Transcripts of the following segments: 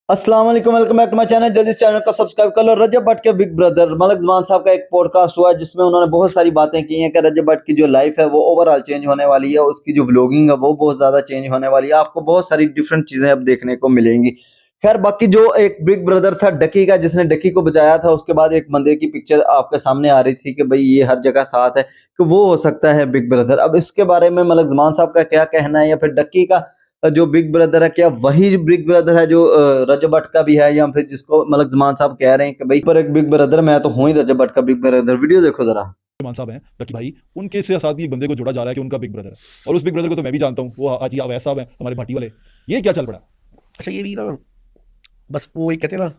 अस्सलाम वालेकुम, welcome back to my channel. जल्दी इस चैनल को सब्सक्राइब कर लो। रजब भट्ट के बिग ब्रदर मलक जमान साहब का एक पॉडकास्ट हुआ जिसमें उन्होंने बहुत सारी बातें की हैं कि रजब भट्ट की जो लाइफ है वो ओवरऑल चेंज होने वाली है, उसकी जो व्लॉगिंग है वो बहुत ज़्यादा चेंज होने वाली है। आपको बहुत सारी डिफरेंट चीज़ें अब देखने को मिलेंगी। खैर, बाकी जो एक बिग ब्रदर था डकी का, जिसने डकी को बचाया था, उसके बाद एक बंदे की पिक्चर आपके सामने आ रही थी कि भाई ये हर जगह साथ है, कि वो हो सकता है बिग ब्रदर। अब इसके बारे में मलक जमान साहब का क्या कहना है, या फिर डक्की का जो बिग ब्रदर है, क्या वही बिग ब्रदर है जो रजब भट्ट का भी है, या फिर जिसको मलक जमान साहब कह रहे हैं कि भाई पर एक बिग ब्रदर मैं तो हूं ही रजब भट्ट का बिग ब्रदर। वीडियो देखो जरा। मान साहब हैं रकी भाई, उनके से साथ भी एक बंदे को जोड़ा जा रहा है कि उनका बिग ब्रदर है, और उस बिग ब्रदर को तो मैं भी जानता हूँ, वो आज अवैस साहब हैं हमारे भाटी वाले। ये क्या चल पड़ा? अच्छा, ये भी ना, बस वो एक कहते हैं ना,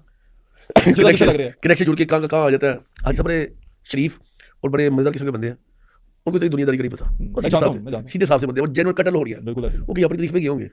चिल्ला लग रहा है। कनेक्शन जुड़ के कहाँ आ जाता है। आज सब बड़े शरीफ और बड़े मजेदार किस्म के बंदे हैं, उनको तो दुनियादारी का नहीं पता। मैं जानता हूं। सीधे साफ से बंदे, वो जेन्युइन कटल हो रही है, बिल्कुल ऐसे। वो कहीं अपनी तारीफ में गए होंगे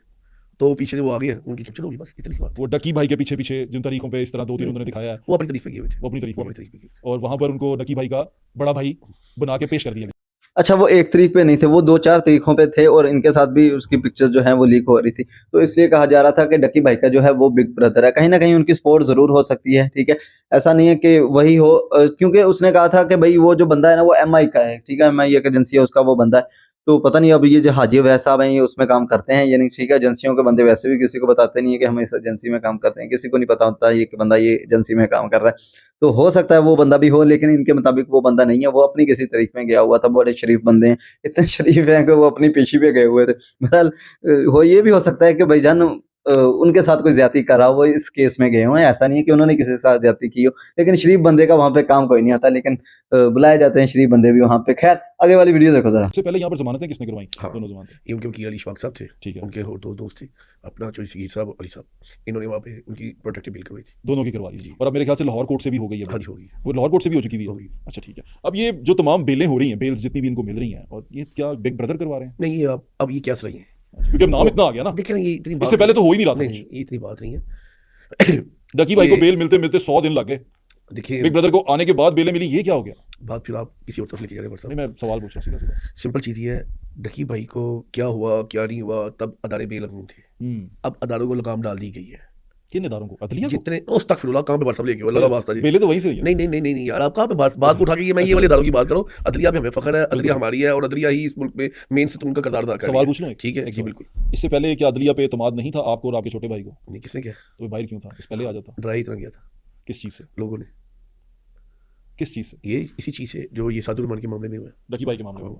तो पीछे से वो आ गए हैं, उनकी कैप्चर होगी, बस इतनी सी बात। वो डकी भाई के पीछे पीछे जिन तरीकों पे इस तरह दो तीन उन्होंने दिखाया है, वो अपनी तारीफ में गए हुए थे, वो अपनी तरीके वो अपनी तारीफ में गए थे। और वहां पर उनको डकी भाई का बड़ा भाई बना के पेश कर दिया गया। अच्छा, वो एक तरीक पे नहीं थे, वो 2-4 तरीकों पे थे, और इनके साथ भी उसकी पिक्चर्स जो हैं वो लीक हो रही थी। तो इसलिए कहा जा रहा था कि डक्की भाई का जो है वो बिग ब्रदर है। कहीं न कहीं उनकी सपोर्ट ज़रूर हो सकती है, ठीक है? ऐसा नहीं है कि वही हो, क्योंकि उसने कहा था कि भई वो जो बंदा है ना वो एमआई का है, ठीक है? एमआई एक एजेंसी है, उसका वो बंदा है। तो पता नहीं अब ये जो हाजी अवैस साहब हैं ये उसमें काम करते हैं या नहीं, ठीक है? एजेंसियों के बंदे वैसे भी किसी को बताते नहीं है कि हम इस एजेंसी में काम करते हैं, किसी को नहीं पता होता ये कि बंदा ये एजेंसी में काम कर रहा है। तो हो सकता है वो बंदा भी हो, लेकिन इनके मुताबिक वो बंदा नहीं है, वो अपनी किसी तरीक में गया हुआ था। बड़े शरीफ बंदे हैं, इतने शरीफ हैं कि वो अपनी पेशी पे गए हुए थे। बहरहाल हो ये भी हो सकता है कि भाईजान उनके साथ कोई ज़्यादती करा हो, वो इस केस में गए हों। ऐसा नहीं है कि उन्होंने किसी के साथ ज़्यादती की हो, लेकिन शरीफ बंदे का वहाँ पे काम कोई नहीं आता, लेकिन बुलाए जाते हैं शरीफ बंदे भी वहाँ पे। खैर, आगे वाली वीडियो देखो ज़रा। सबसे पहले यहाँ पर जमानतें किसने करवाई? हाँ, दोनों जमानतें। ये उनके वकील अली शफाक साहब थे, ठीक है, उनके और दो दोस्त थे, अपना जो सगीर साहब अली साहब, इन्होंने वहाँ पे उनकी प्रोटेक्टिव बिल करवाई थी। दोनों की करवा दी जी। और अब मेरे ख्याल से लाहौर कोर्ट से भी हो गई है। हाँ जी, होगी, वो लाहौर कोर्ट से भी हो चुकी भी होगी। है। अच्छा ठीक है। अब ये जो तमाम बेलें हो रही हैं, बेल्स जितनी भी इनको मिल रही हैं, और ये क्या बिग ब्रदर करवा रहे हैं? नहीं, ये अब ये क्या सही है, क्योंकि अब नाम इतना आ गया ना, देखिए ना, ये इतनी इससे पहले तो हो ही नहीं रहा था नहीं, कुछ। नहीं, ये इतनी बात नहीं है। डकी भाई को बेल मिलते मिलते 100 दिन लग गए। देखिए, बिग ब्रदर को आने के बाद बेलें मिली, ये क्या हो गया? बात फिर आप किसी और तरफ लेके जा रहे हैं। नहीं, मैं सवाल पूछ रहा हूँ सीधा सीधा। सिंपल चीज़ ये है, डकी भाई को क्या हुआ क्या नहीं हुआ, तब अदारे बेलगूम थे। अब अदारों को लगाम डाल दी गई है। किन इदारों को? अदलिया को? जितने उस्तगफिरुल्लाह, कहाँ पे बात सब लेके हो, लगा वास्ता जी। बेलें तो वहीं से हुई हैं। नहीं नहीं नहीं नहीं नहीं यार, आप कहाँ पे बात को उठा के मैं ये वाले इदारों की बात करो। अदलिया में हमें फख्र है, अदलिया हमारी है, और अदलिया ही इस मुल्क में मेन से उनका किरदार अदा कर रही सवाल है। पूछ लो एक? ठीक है एक जी, सवाल। बिल्कुल। इससे पहले क्या अदलिया पे एतमाद नहीं था आपको और आपके छोटे भाई को? नहीं, किसने क्या तो बाहर क्यों था? इस पहले आ जाता। डराया इतना गया था किस चीज़ से? लोगों ने, किस चीज़ से? ये इसी चीज़ से जो ये सादुर रहमान के मामले में हुआ है, डकी भाई के मामले में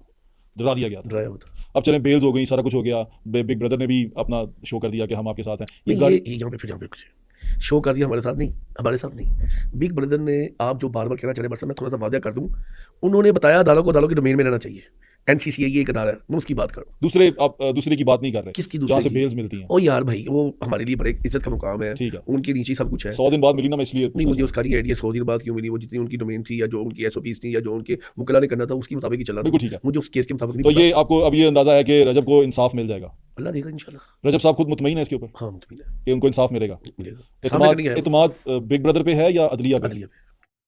डरा दिया गया था। डराया होता। अब चलें, बेल्स हो गई, सारा कुछ हो गया, बिग ब्रदर ने भी अपना शो कर दिया कि हम आपके साथ हैं। ये नहीं, गाड़ी ये यहाँ पे फिर यहाँ पे कुछ शो कर दिया, हमारे साथ नहीं, हमारे साथ नहीं। बिग ब्रदर ने, आप जो बार बार कहना चाह रहे हैं, मैं थोड़ा सा वादे कर दूं, उन्होंने बताया अदालों को अदालों की डोमेन में रहना चाहिए। एनसीसीए ये एक अदारा है, मैं उसकी बात करूँ। दूसरे, आप दूसरे की बात नहीं कर रहे? किसकी जहाँ से दूसरे बेल्स मिलती हैं। ओ यार भाई, वो हमारे लिए बड़े इज्जत का मुकाम है, ठीक है, उनके नीचे ही सब कुछ है। 100 दिन बाद मिली ना, मैं इसलिए नहीं, मुझे उसका नहीं आइडिया 100 दिन बाद क्यों मिली, वो जितनी उनकी डोमेन थी या जो उनकी एसओपीज थी या जो उनके वकला ने करना था उसके मुताबिक ही चला था। बिल्कुल ठीक है। मुझे उस केस के मुताबिक तो नहीं ये आपको अब ये अंदाजा है कि रजब को इंसाफ मिल जाएगा? अल्लाह देगा इंशाल्लाह। रजब साहब खुद मुतमईन है इसके ऊपर हाँ, मुतमिन है, कि उनको इंसाफ मिलेगा? मिलेगा। सामने करनी है इतमाद बिग ब्रदर पे है या अदलिया पे? अदलिया पे।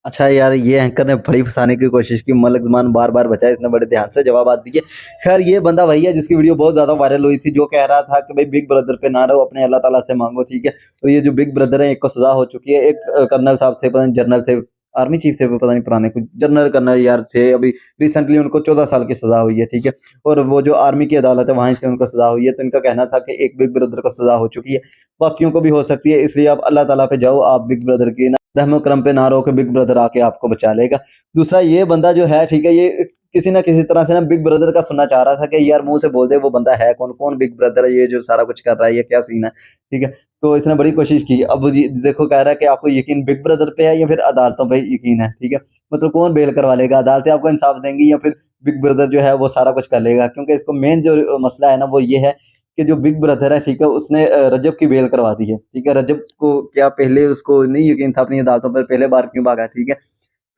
अच्छा यार, ये एंकर ने बड़ी फंसाने की कोशिश की, मलक ज़मान बार-बार बचा, इसने बड़े ध्यान से जवाबात दिए। खैर, ये बंदा वही है जिसकी वीडियो बहुत ज़्यादा वायरल हुई थी, जो कह रहा था कि भाई बिग ब्रदर पे ना रहो, अपने अल्लाह ताला से मांगो, ठीक है? तो ये जो बिग ब्रदर है, एक को सज़ा हो चुकी है, एक कर्नल साहब थे, पता नहीं जनरल थे, आर्मी चीफ थे वो, पता नहीं पुराने कुछ जनरल कर्नल यार थे, अभी रिसेंटली उनको 14 साल की सज़ा हुई है, ठीक है? और वो जो आर्मी की अदालत है वहाँ से उनको सज़ा हुई है। तो इनका कहना था कि एक बिग ब्रदर को सज़ा हो चुकी है, बाकियों को भी हो सकती है, इसलिए आप अल्लाह ताला पे जाओ, आप बिग ब्रदर की रहमो करम पे ना रहो कि बिग ब्रदर आके आपको बचा लेगा। दूसरा, ये बंदा जो है, ठीक है, ये किसी न किसी तरह से ना बिग ब्रदर का सुनना चाह रहा था कि यार मुँह से बोल दे वो बंदा है कौन? कौन बिग ब्रदर है ये जो सारा कुछ कर रहा है? ये क्या सीन है? ठीक है? तो इसने बड़ी कोशिश की। अब जी देखो, कह रहा है कि आपको यकीन बिग ब्रदर पे है या फिर अदालतों पे यकीन है, ठीक है? मतलब कौन बेल करवा लेगा? अदालतें आपको इंसाफ देंगी या फिर बिग ब्रदर जो है वो सारा कुछ कर लेगा? क्योंकि इसको मेन जो मसला है ना वो ये है कि जो बिग ब्रदर है, ठीक है, उसने रजब की बेल करवा दी है, ठीक है? रजब को क्या पहले उसको नहीं यकीन था अपनी अदालतों पर? पहले बार क्यों भागा, ठीक है?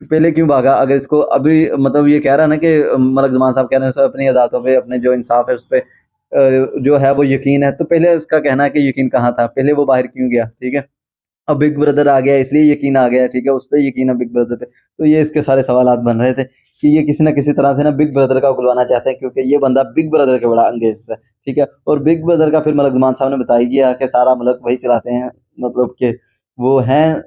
पहले क्यों भागा? अगर इसको अभी मतलब ये कह रहा है ना कि मलक ज़मान साहब कह रहे हैं उसे अपनी अदालतों पे, अपने जो इंसाफ है उस पे जो है वो यकीन है, तो पहले उसका कहना है कि यकीन कहाँ था? पहले वो बाहर क्यों गया, ठीक है? अब बिग ब्रदर आ गया इसलिए यकीन आ गया, ठीक है? उस पे यकीन है बिग ब्रदर पे। तो ये इसके सारे सवालात बन रहे थे कि ये किसी न किसी तरह से ना बिग ब्रदर का उगलवाना चाहते हैं, क्योंकि ये बंदा बिग ब्रदर के बड़ा अंगेज़ है, ठीक है? और बिग ब्रदर का फिर मलक ज़मान साहब ने बता ही दिया कि सारा मुल्क वही चलाते हैं, मतलब कि वो हैं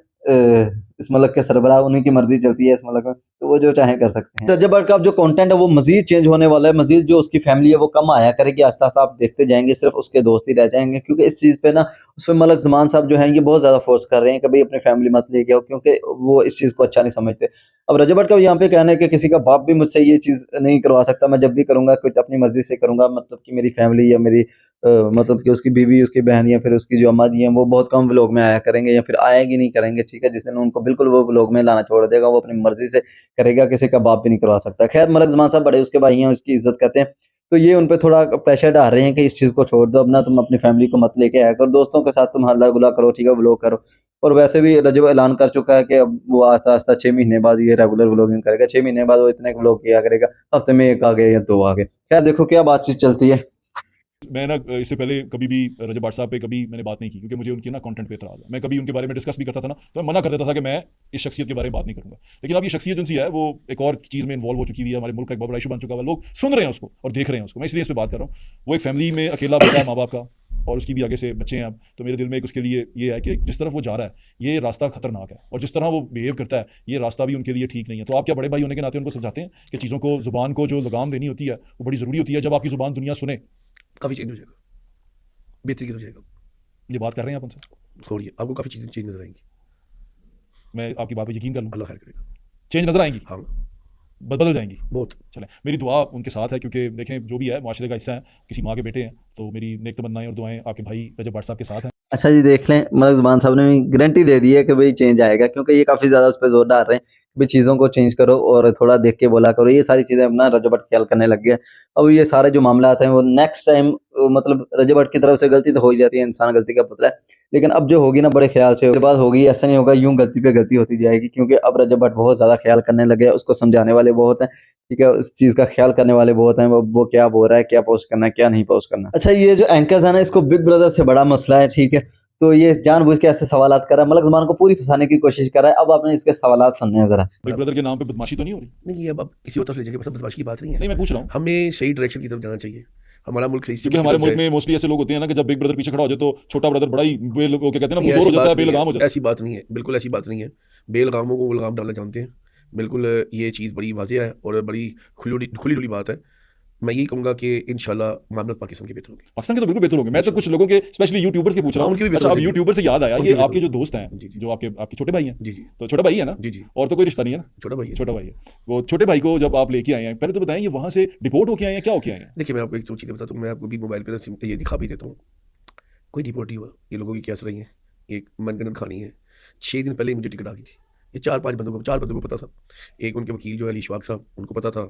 इस मुल्क के सरबराह, उन्हीं की मर्जी चलती है इस मुल्क में, तो वो जो चाहे कर सकते हैं। रजब भट्ट का अब जो कंटेंट है वो मजीद चेंज होने वाला है, मजीद जो उसकी फैमिली है वो कम आया करेगी, आस्ता आस्ता आप देखते जाएंगे सिर्फ उसके दोस्त ही रह जाएंगे, क्योंकि इस चीज़ पे ना उस पर मलक ज़मान साहब जो हैं ये बहुत ज़्यादा फोर्स कर रहे हैं कि भाई अपनी फैमिली मत लेके आओ, क्योंकि वो इस चीज़ को अच्छा नहीं समझते। अब रजब भट्ट का यहाँ पे कहना है कि किसी का बाप भी मुझसे ये चीज़ नहीं करवा सकता, मैं जब भी करूँगा कुछ अपनी मर्जी से करूँगा, मतलब कि मेरी फैमिली या मेरी मतलब कि उसकी बीवी, उसकी बहन या फिर उसकी जो अम्मा जी हैं वो बहुत कम व्लॉग में आया करेंगे या फिर आएगी नहीं करेंगे, ठीक है। जिस दिन उनको बिल्कुल वो व्लॉग में लाना छोड़ देगा वो अपनी मर्जी से करेगा, किसी का बाप भी नहीं करवा सकता। खैर मलक ज़मान साहब बड़े उसके भाई हैं, उसकी इज्जत करते हैं, तो ये उन पे थोड़ा प्रेशर डाल रहे हैं कि इस चीज़ को छोड़ दो, अब ना तुम अपनी फैमिली को मत लेके आया करो, दोस्तों के साथ तुम हल्ला गुला करो, ठीक है, व्लॉग करो। और वैसे भी रजब ऐलान कर चुका है कि अब वो आस्ता-आस्ता 6 महीने बाद ये रेगुलर व्लॉगिंग करेगा, 6 महीने बाद वो इतने व्लॉग किया करेगा, हफ्ते में 1 आ गए या 2 आ गए। खैर देखो क्या बातचीत चलती है। मैं ना इससे पहले कभी भी रजब भट्ट साहब पे कभी मैंने बात नहीं की, क्योंकि मुझे उनके ना कंटेंट पे एतराज़ है। मैं कभी उनके बारे में डिस्कस भी करता था ना, तो मैं मना कर देता था कि मैं इस शख्सियत के बारे में बात नहीं करूंगा। लेकिन अब ये शख्सियत जिनसी है वो एक और चीज़ में इन्वॉल्व हो चुकी हुई है, हमारे मुल्क का एक बहुत बड़ा इशू बन चुका है, लोग सुन रहे हैं उसको और देख रहे हैं उसको, मैं इसलिए इस पर बात कर रहा हूँ। वो एक फैमिली में अकेला बेटा है माँ बाप का, और उसकी भी आगे से बच्चे हैं अब, तो मेरे दिल में एक उसके लिए ये है कि जिस तरफ वो जा रहा है ये रास्ता खतरनाक है, और जिस तरह वो बिहेव करता है ये रास्ता भी उनके लिए ठीक नहीं है। तो आप क्या बड़े भाई होने के नाते उनको समझाते हैं कि चीज़ों को, जुबान को जो लगाम देनी होती है वो बड़ी ज़रूरी होती है, जब आपकी जुबान दुनिया सुने। काफ़ी चेंज हो जाएगा, बेहतरीन हो जाएगा। ये बात कर रहे हैं आप उनसे? छोड़िए, आपको काफ़ी चीज़ें चेंज नजर आएंगी, मैं आपकी बात पर यकीन कर लूँ, अल्लाह खैर करेगा। चेंज नजर आएंगी, हाँ, बदल जाएंगी। बहुत। चलें, मेरी दुआ उनके साथ है, क्योंकि देखें जो भी है माशरे का हिस्सा है, किसी माँ के बेटे हैं, तो मेरी नेक तमन्नाएं और दुआएं आपके भाई रजब भट्ट साहब के साथ हैं। अच्छा जी, देख लें मलक ज़ुबान साहब ने भी गारंटी दे दी है कि भाई चेंज आएगा, क्योंकि ये काफ़ी ज़्यादा उस पे ज़ोर डाल रहे हैं कि भाई चीज़ों को चेंज करो और थोड़ा देख के बोला करो। ये सारी चीज़ें अपना रजब भट्ट ख्याल करने लग गया। अब ये सारे जो मामलात हैं वो नेक्स्ट टाइम मतलब रजब भट्ट की तरफ से गलती तो हो ही जाती है, इंसान गलती का पुतला है। लेकिन अब जो होगी ना बड़े ख्याल से बात होगी, ऐसा नहीं होगा यूँ गलती पे गलती होती जाएगी, क्योंकि अब रजब भट्ट बहुत ज़्यादा ख्याल करने लगे हैं, उसको समझाने वाले बहुत हैं, ठीक है? उस चीज़ का ख्याल करने वाले बहुत हैं, वो क्या बोल रहा है, क्या पोस्ट करना है, क्या नहीं पोस्ट करना। अच्छा ये जो एंकर्स है ना, इसको बिग ब्रदर से बड़ा मसला है, ठीक है? तो ये जानबूझ के ऐसे सवालात कर रहा है, मलक ज़ुबान को पूरी फँसाने की कोशिश कर रहा है। अब आपने इसके सवालात सुनने हैं ज़रा। बिग ब्रदर के नाम पे बदमाशी तो नहीं हो रही? नहीं, ये अब किसी और तरफ ले जाएंगे, बस बदमाशी की बात नहीं है। नहीं, मैं पूछ रहा हूँ, हमें सही डायरेक्शन की तरफ जाना चाहिए, हमारा मुल्क सही क्योंकि हमारे मुल्क में मोस्टली ऐसे लोग होते हैं ना कि जब बिग ब्रदर पीछे खड़ा हो जाए तो छोटा ब्रदर बड़ा ही क्या कहते हैं ना, बुज़ुर्ग हो जाता है, बेलगाम हो जाता है। ऐसी बात नहीं है, बिल्कुल ऐसी बात नहीं है। बेलगामों को लगाम डालना जानते हैं, बिल्कुल ये चीज़ बड़ी वाज़ेह है और बड़ी खुली खुली बात है। मैं यही कहूँगा कि इंशाल्लाह मामला पाकिस्तान के बेहतर होंगे। पाकिस्तान के तो बिल्कुल बेहतर होंगे। मैं तो कुछ लोगों के, स्पेशली यूट्यूबर्स के पूछ रहा हाँ, हूँ। उनके भी बेहतर अच्छा, अब होंगे। यूट्यूबर से याद आया, उनके ये भी आपके जो बेहतर दोस्त हैं, जी, जी। जो आपके छोटे भाई हैं, जी, जी। तो छोटा भाई है ना? जी, जी। और तो कोई रिश्ता नहीं है ना? छोटा भाई है। छोटा भाई है। वो छोटे भाई को जब आप लेके आए हैं, पहले तो बताएं ये वहाँ से डिपोर्ट होके आए हैं, क्या होके आए हैं? देखिए, मैं आपको एक दो चीज़ें बताता हूँ, मैं आपको भी मोबाइल पे ना ये दिखा भी देता हूँ। कोई डिपोर्ट नहीं हुआ, ये लोगों की क्या रही है, एक मनगढ़ंत कहानी है। 6 दिन पहले ही मुझे टिकट आ गई थी। ये 4 बंदों को पता था। एक उनके वकील जो है अली इशफाक साहब, उनको पता था।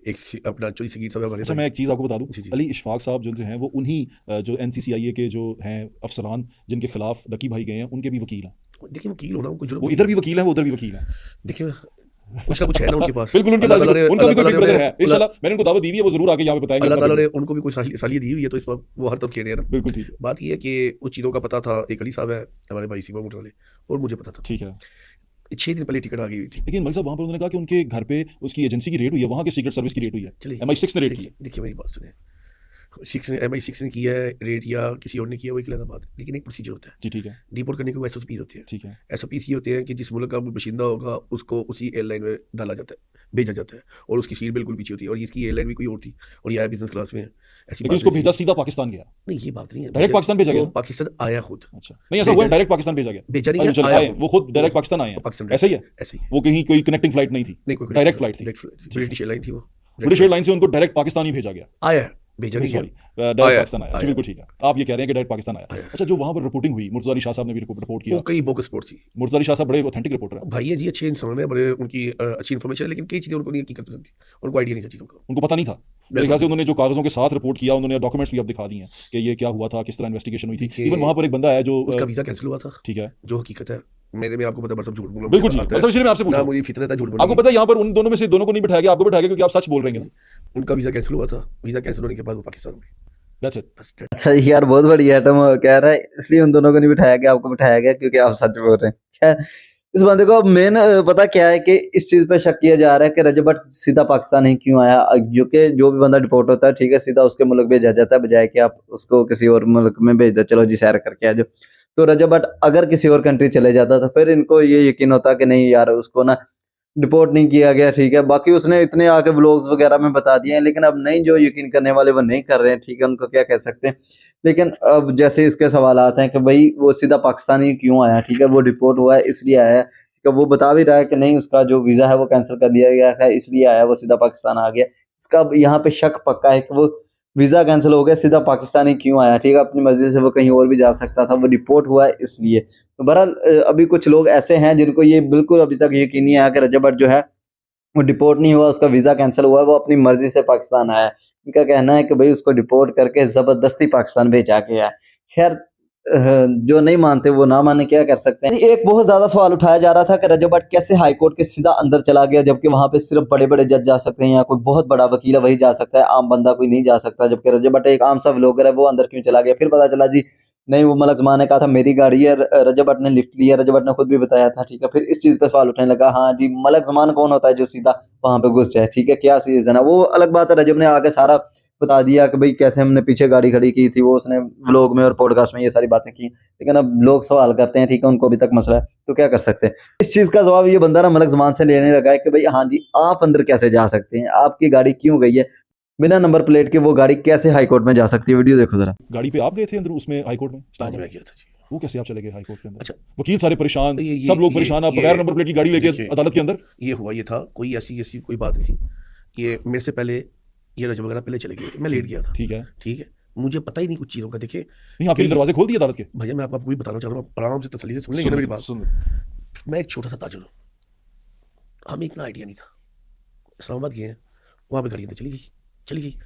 एक अपना चौधरी सगीर साहब हमारे अच्छा, भाई। मैं एक चीज़ आपको बता दूं, जी, जी। अली इशफाक साहब जिनसे हैं वो उन्हीं जो NCCIA के जो हैं अफसरान जिनके खिलाफ लकी भाई गए हैं, उनके भी वकील हैं। देखिए, वकील होना कोई जुर्म वो नहीं इधर भी वकील है, वो उधर भी वकील है। देखिए, कुछ ना कुछ है ना उनके पास। बिल्कुल उनके अल्लाह पास ताला ने- उनका भी कोई अल्लाह बिग ताला ब्रदर ने- है। इंशाल्लाह मैंने उनको दावत दी हुई है, वो जरूर आके यहाँ पे बताएंगे अल्लाह अपना ताला big ने brother। उनको भी कोई सालियत दी हुई है, तो इस वक्त वो हर तरफ खेल रहे हैं ना। बिल्कुल ठीक है, बात ये है कि उस चीज़ों का पता था। एक अली साहब है हमारे भाई सीमा मोटर वाले, और मुझे पता था। ठीक है। 6 दिन पहले टिकट आ गई हुई थी। लेकिन मलिक साहब वहाँ पर उन्होंने कहा कि उनके घर पे उसकी एजेंसी की रेड हुई है, वहाँ के सीक्रेट सर्विस की रेड हुई है, चलिए, MI6 ने रेड की है। देखिए मेरी बात सुने। MI6 ने किया है रेड या किसी और ने किया, वो एक अलग बात है, लेकिन एक प्रोसीजर होता है। जी ठीक है, डिपोर्ट करने के वो SOPs होते हैं। ठीक है, SOPs ये होते हैं कि जिस मुल्क का बशिंदा होगा उसको उसी एयरलाइन में डाला जाता है, भेजा जाता है, और उसकी सीट बिल्कुल पीछे होती है, और इसकी एयरलाइन भी कोई और थी, और ये आया बिजनेस क्लास में है। ऐसी लेकिन बात उसको नहीं भेजा थी। सीधा पाकिस्तान गया। नहीं, ये बात नहीं है। डायरेक्ट पाकिस्तान भेजा गया? वो पाकिस्तान आया खुद। अच्छा, नहीं ऐसा हुआ है, भेजा- डायरेक्ट पाकिस्तान भेजा गया। भेजा नहीं अच्छा, है, चलो, आया आए, वो खुद डायरेक्ट पाकिस्तान आए हैं, पाकिस्तान ऐसा ही है? ऐसे ही है। वो कहीं कोई कनेक्टिंग फ्लाइट नहीं थी, नहीं, कोई डायरेक्ट फ्लाइट थी, ब्रिटिश एयरलाइन थी वो। ब्रिटिश एयरलाइन से उनको डायरेक्ट पाकिस्तान ही भेजा गया। आया, भेजा नहीं सॉरी, गया। डायरेक्ट आया, पाकिस्तान आया। अच्छा, आया। बिल्कुल ठीक है, आप ये कह रहे हैं कि डायरेक्ट पाकिस्तान आया। आया। अच्छा, जो वहाँ पर रिपोर्टिंग हुई, मुर्तज़ा अली शाह साहब ने भी रिपोर्ट किया। वो कई बोगस स्पोर्ट थी। मुर्तज़ा अली शाह साहब बड़े ऑथेंटिक रिपोर्टर हैं, भाई है जी, अच्छे इंसान है, बड़े उनकी अच्छी इन्फॉर्मेशन है, लेकिन कई चीज़ें उनको नहीं हकीकत पसंद थी, उनको आइडिया नहीं था चीज़ों का। उनको पता नहीं था। मेरे ख्याल से उन्होंने जो कागजों के साथ रिपोर्ट किया, उन्होंने डॉक्यूमेंट्स भी अब दिखा दिए हैं कि ये क्या हुआ था, किस तरह इन्वेस्टिगेशन हुई थी। देखिए, इवन वहाँ पर एक बंदा है जो उसका वीज़ा कैंसिल हुआ था, ठीक है, जो हकीकत है। मेरे में आपको पता है, सब झूठ बोलूंगा, बिल्कुल जी, मुझे आता है। मतलब इसलिए मैं आपसे पूछ ना रहा हूँ। मुझे फितरत है झूठ बोलने आपको की। पता है यहाँ पर उन दोनों में से दोनों को नहीं बिठाया गया, आपको बिठाया गया क्योंकि आप सच बोल रहे हैं। उनका वीज़ा कैंसिल हुआ था, वीज़ा कैंसिल होने के बाद वो पाकिस्तान में। That's it। बस that's it। अच्छा यार बहुत बड़ी आइटम कह रहा है, इसलिए उन दोनों को नहीं बिठाया गया, आपको बिठाया गया क्योंकि आप सच बोल रहे हैं। खैर इस बंदे को मेन पता क्या है कि इस चीज़ पे शक किया जा रहा है कि रजब भट्ट सीधा पाकिस्तान ही क्यों आया, जो कि जो भी बंदा डिपोर्ट होता है ठीक है सीधा उसके मुल्क भेजा जाता है, बजाय कि आप उसको किसी और मुल्क में भेज दो, चलो जी सैर करके आ जाओ। तो रजब भट्ट अगर किसी और कंट्री चले जाता तो फिर इनको ये यकीन होता कि नहीं यार उसको ना डिपोर्ट नहीं किया गया, ठीक है। बाकी उसने इतने आके व्लॉग्स वगैरह में बता दिए हैं, लेकिन अब नहीं, जो यकीन करने वाले वो नहीं कर रहे हैं, ठीक है, उनको क्या कह सकते हैं। लेकिन अब जैसे इसके सवाल आते हैं कि भाई वो सीधा पाकिस्तानी क्यों आया, ठीक है, वो डिपोर्ट हुआ है इसलिए आया है, ठीक है, वो बता भी रहा है कि नहीं उसका जो वीज़ा है वो कैंसिल कर दिया गया है इसलिए आया, वो सीधा पाकिस्तान आ गया। इसका अब यहाँ पे शक पक्का है कि वो वीज़ा कैंसिल हो गया, सीधा पाकिस्तानी क्यों आया, ठीक है, अपनी मर्जी से वो कहीं और भी जा सकता था, वो डिपोर्ट हुआ है इसलिए। तो बहरहाल अभी कुछ लोग ऐसे हैं जिनको ये बिल्कुल अभी तक यकीन नहीं आया कि रजब भट्ट जो है वो डिपोर्ट नहीं हुआ, उसका वीज़ा कैंसिल हुआ है, वो अपनी मर्जी से पाकिस्तान आया है। इनका कहना है कि भाई उसको डिपोर्ट करके ज़बरदस्ती पाकिस्तान भेजा गया है। खैर जो नहीं मानते वो ना माने, क्या कर सकते हैं। एक बहुत ज़्यादा सवाल उठाया जा रहा था कि रजब भट्ट कैसे हाई कोर्ट के सीधा अंदर चला गया, जबकि वहाँ पे सिर्फ बड़े-बड़े जज जा सकते हैं या कोई बहुत बड़ा वकील है वही जा सकता है, आम बंदा कोई नहीं जा सकता। जबकि रजब भट्ट एक आम सा व्लॉगर है, वो अंदर क्यों चला गया? फिर पता चला जी नहीं, वो मलक ज़मान ने कहा था मेरी गाड़ी है, रजब भट्ट ने लिफ्ट लिया, रजब भट्ट ने खुद भी बताया था, ठीक है। फिर इस चीज़ पे सवाल उठने लगा, हाँ जी, मलक ज़मान कौन होता है जो सीधा वहाँ पे घुस जाए, ठीक है, क्या सीज़न है? वो अलग बात है, रजब ने आके सारा बता दिया कि भाई कैसे हमने पीछे गाड़ी खड़ी की थी, वो उसने व्लॉग में और पॉडकास्ट में ये सारी बातें की। लेकिन अब लोग सवाल करते हैं, ठीक है, उनको अभी तक मसला है, तो क्या कर सकते हैं। इस चीज़ का जवाब ये बंदा ना मलक ज़मान से लेने लगा है कि भाई हाँ जी, आप अंदर कैसे जा सकते हैं? आपकी गाड़ी क्यों गई है? बिना नंबर प्लेट के वो गाड़ी कैसे हाई कोर्ट में जा सकती है? वीडियो देखो ज़रा। गाड़ी पे आप गए थे अंदर उसमें हाई कोर्ट में? हाँ जी, मैं गया था जी। वो कैसे आप चले गए हाई कोर्ट के अंदर? अच्छा, वकील सारे परेशान, ये सब लोग ये परेशान, आप ये बगैर नंबर प्लेट की गाड़ी लेके देखिए, अदालत के अंदर? ये हुआ ये था, कोई ऐसी कोई बात नहीं थी। ये मेरे से पहले ये रजब वगैरह पहले चले गए थे, मैं लेट गया था, ठीक है। ठीक है। मुझे पता ही नहीं कुछ चीज़ों का। देखिए नहीं, आपके लिए कि दरवाजे खोल दिए अदालत के? भैया मैं आपको भी बताना चाह रहा हूँ, आप आराम से तसल्ली से सुन लेंगे ना मेरी बात। सुन। मैं एक छोटा सा ताजुर हूँ, हमें इतना आइडिया नहीं था। इस्लामाबाद गए हैं, वहाँ पे गाड़ी अंदर चली गई।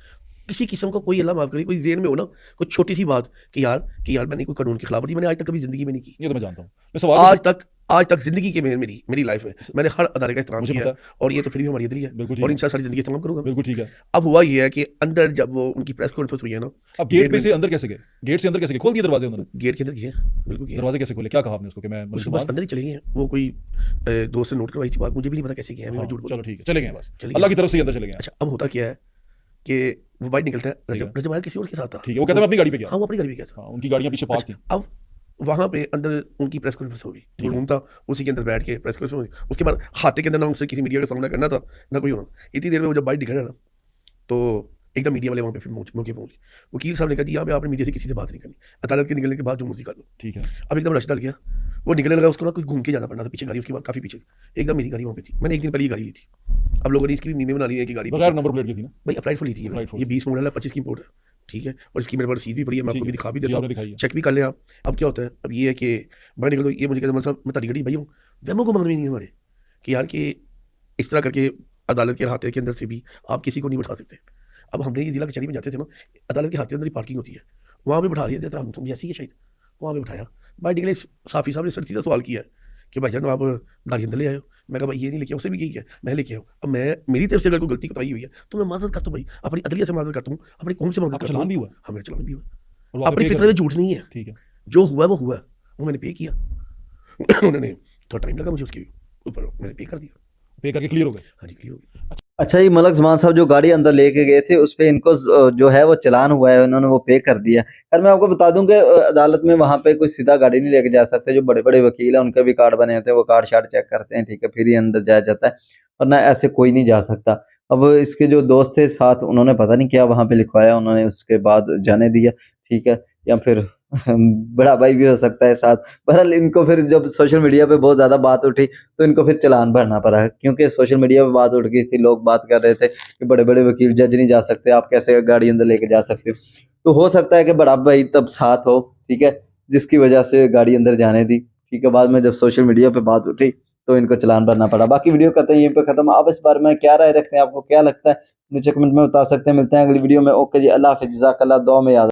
किसी किस्म का कोई अल्लाह माफ़ करे, कोई ज़हन में हो ना कुछ छोटी सी बात कि यार मैंने कोई कानून की खिलाफ वर्जी मैंने आज तक कभी ज़िंदगी में नहीं की। ये तो मैं जानता हूँ। मैं सवाल आज तक ज़िंदगी के में मेरी लाइफ में मैंने हर अदारे का इस्तेमाल मुझे किया पता है, और ये तो फिर भी हमारी अदली है, बिल्कुल ठीक और है। इंशाल्लाह सारी ज़िंदगी इस्तेमाल करूँगा। बिल्कुल ठीक है। अब हुआ ये है कि अंदर जब वो उनकी प्रेस कॉन्फ्रेंस हुई है ना, अब गेट पे से अंदर कैसे गए? गेट से अंदर कैसे गए? खोल दिए दरवाजे उन्होंने? गेट के अंदर गए, बिल्कुल गए। दरवाजे कैसे खोले? क्या कहा आपने उसको कि मैं उसके पास अंदर ही चले गए हैं। वो कोई दोस्त से नोट करवाई थी बात, मुझे भी नहीं पता कैसे गए हैं, मैं हाँ, झूठ बोल। चलो ठीक है, चले गए बस, चले गए। अल्लाह की तरफ से ही अंदर चले गए। अच्छा, अब होता क्या है कि वो बाइक निकलता है, ठीक है। रजब आया किसी और के साथ था। ठीक है, वो कहते हैं मैं अपनी गाड़ी पे गया। हाँ, वो अपनी गाड़ी पे गया था। हाँ, उनकी गाड़ियाँ पीछे पार्क थी। अब वहाँ पे अंदर उनकी प्रेस कॉन्फ्रेंस होगी, ठीक है। रूम था, उसी के अंदर बैठ के प्रेस कॉन्फ्रेंस हुई। उसके बाद खाते के अंदर ना उनसे किसी मीडिया का सामना करना था ना कोई होना। इतनी देर में वो जब बाइक दिखा ना, तो एकदम मीडिया वाले वहाँ पे फिर मौके पहुँच गए। वकील साहब ने कहा जी यहाँ पे आपने मीडिया से किसी से बात नहीं करनी, अदालत के निकलने के बाद जो मर्जी कर लो। ठीक है। अब एकदम रश डल गया, वो निकलने लगा, उसको ना कुछ घूम के जाना पड़ना था, पीछे गाड़ी उसके बाद काफ़ी पीछे, एकदम मेरी गाड़ी वहाँ पे थी। मैंने एक दिन पहले ये गाड़ी ली थी। अब लोगों ने इसकी भी मीमें बना ली है कि गाड़ी बगैर नंबर प्लेट की थी ना? भाई अप्लाइड फॉर ली थी Applied for ये 20 मॉडल है, 25 की इंपोर्ट है, ठीक है, और इसकी मेरे पास रसीद भी पड़ी है, मैं ठीक आपको भी है। दिखा भी जी, देता आपने हूँ, दिखाई है। चेक भी कर लें आप। अब क्या होता है, अब ये है कि मैं निकल, ये मुझे कहते हैं साहब मैं तारी गड़ी भाई हूँ, वेमो को मालूम ही नहीं है हमारे कि यार कि इस तरह करके अदालत के अहाते के अंदर से भी आप किसी को नहीं बैठा सकते। अब हमने ये जिला कचहरी में जाते थे ना, अदालत के अहाते के अंदर ही पार्किंग होती है, वहाँ पे बिठा लिया जाता है, हम समझे ऐसी है शायद, वहाँ पे बिठाया। भाई निकले, साफ़ी साहब ने सर सीधा सवाल किया कि भाई जान आप गाड़ी अंदर ले आए हो। मैं कहा भाई ये नहीं लेके आया, उससे भी कही है मैं लेके आऊँ। अब मैं मेरी तरफ से अगर कोई गलती कोताही हुई है तो मैं माजरत करता हूँ भाई, अपनी अदलिया से माजरत करता हूँ, अपनी कौम से माजरत आपका करता चालान हूँ। भी हुआ? हाँ, मेरा चालान भी हुआ, और वो आपने अपनी पे कर फितरत में दिया? झूठ नहीं है, ठीक है। जो हुआ है वो मैंने पे किया। उन्होंने थोड़ा टाइम लगा मुझे उसके ऊपर, मैंने पे कर दिया। पे करके क्लियर हो गए? हाँ जी, क्लियर हो गया। अच्छा, ये मलक ज़मान साहब जो गाड़ी अंदर लेके गए थे उस पे इनको जो है वो चालान हुआ है, उन्होंने वो पे कर दिया। खैर मैं आपको बता दूं कि अदालत में वहाँ पे कोई सीधा गाड़ी नहीं लेके जा सकते, जो बड़े-बड़े वकील हैं उनके भी कार्ड बने होते हैं, वो कार्ड शार्ड चेक करते हैं, ठीक है, फिर ही अंदर जाया जाता है, वरना ऐसे कोई नहीं जा सकता। अब इसके जो दोस्त थे साथ, उन्होंने पता नहीं क्या वहाँ पे लिखवाया, उन्होंने उसके बाद जाने दिया, ठीक है, या फिर बड़ा भाई भी हो सकता है साथ। बहरहाल इनको फिर जब सोशल मीडिया पे बहुत ज़्यादा बात उठी तो इनको फिर चालान भरना पड़ा, क्योंकि सोशल मीडिया पे बात उठ गई थी, लोग बात कर रहे थे कि बड़े-बड़े वकील जज नहीं जा सकते, आप कैसे गाड़ी अंदर लेके जा सकते हो? तो हो सकता है कि बड़ा भाई तब साथ हो, ठीक है, जिसकी वजह से गाड़ी अंदर जाने दी, ठीक है। बाद में जब सोशल मीडिया पे बात उठी तो इनको चालान भरना पड़ा। बाकी वीडियो करते हैं यहीं पे खत्म। आप इस बारे में क्या राय रखते हैं? आपको क्या लगता है? नीचे कमेंट में बता सकते हैं। मिलते हैं अगली वीडियो में। ओके जी, अल्लाह हाफ़िज़, जज़ाकल्लाह, दुआ में याद